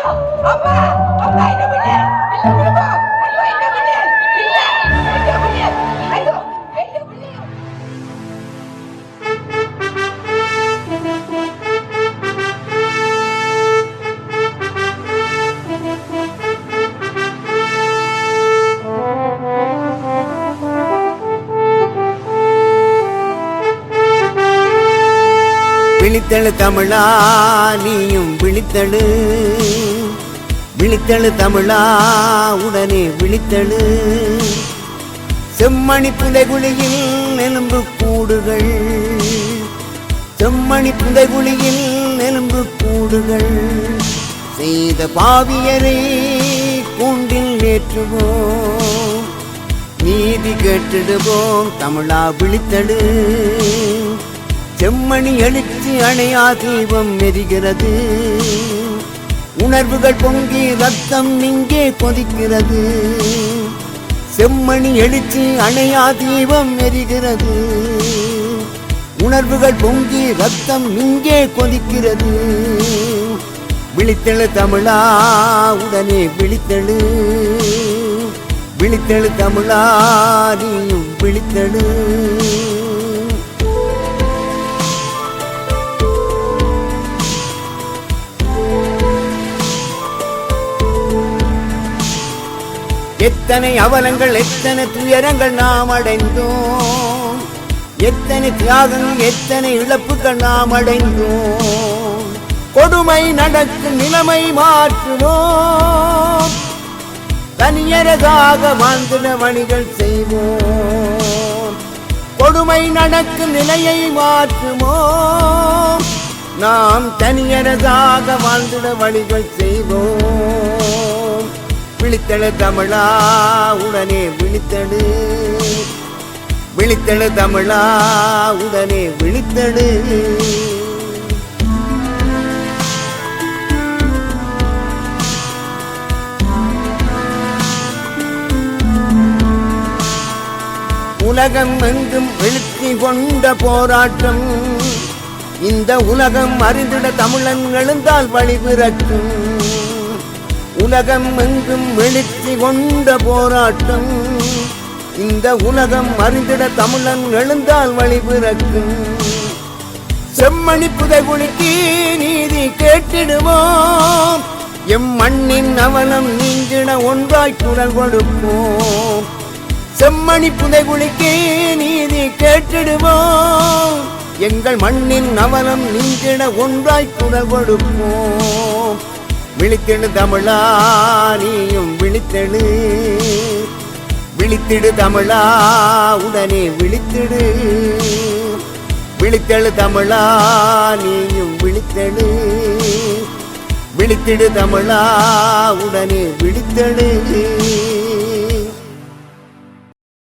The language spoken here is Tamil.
அம்மா அம்மா என்ன பண்ண இல்ல விடுமா ஐயோ என்ன பண்ண இல்ல என்ன பண்ண ஐயோ என்ன பண்ண விழித்தெழு தமிழா நீயும் விழித்தெழு விழித்தெழு தமிழா உடனே விழித்தெழு செம்மணி புதைகுழியில் எலும்பு கூடுகள் செம்மணி புதைகுழியில் எலும்பு கூடுகள் செய்த பாவியரை கூண்டில் ஏற்றுவோம் நீதி கேட்டிடுவோம் தமிழா விழித்தெழு செம்மணி எழுச்சி அணையா தீபம் எரிகிறது உணர்வுகள் பொங்கி ரத்தம் இங்கே கொதிக்கிறது செம்மணி எழுச்சி அணையா தீபம் எரிகிறது உணர்வுகள் பொங்கி ரத்தம் இங்கே கொதிக்கிறது விழித்தெழு தமிழா உடனே விழித்தெழு விழித்தெழு தமிழா நீயும் விழித்தெழு எத்தனை அவலங்கள் எத்தனை துயரங்கள் நாம் அடைந்தோம் எத்தனை தியாகங்கள் எத்தனை இழப்புகள் நாம் அடைந்தோம் கொடுமை நடக்கும் நிலைமை மாற்றுவோம் தனியரதாக வாழ்ந்திட வழிகள் செய்வோம் கொடுமை நடக்கும் நிலையை மாற்றுவோம் நாம் தனியரதாக வாழ்ந்திட வழிகள் செய்வோம் விழித்தெழு தமிழா உடனே விழித்தெழு விழித்தெழு தமிழா உடனே விழித்தெழு உலகம் எங்கும் எழுச்சி கொண்ட போராட்டம் இந்த உலகம் அறிந்திட தமிழன் எழுந்தால் வழி பிறக்கும் உலகம் எங்கும் எழுச்சி கொண்ட போராட்டம் இந்த உலகம் அறிந்திட தமிழன் எழுந்தால் வழி பிறக்கும் செம்மணி புதைகுழிக்கு நீதி கேட்டிடுவோம் எம் மண்ணின் அவலம் நீங்கிட ஒன்றாய் குரல் கொடுப்போம் செம்மணி புதைகுழிக்கு நீதி கேட்டிடுவோம் எங்கள் மண்ணின் அவலம் நீங்கிட ஒன்றாய் குரல் கொடுப்போம் விழித்தெழு தமிழா நீயும் விழித்தெழு விழித்திடு தமிழா உடனே விழித்திடு விழித்தெழு தமிழா நீயும் விழித்தெழு விழித்திடு தமிழா உடனே விழித்தெழு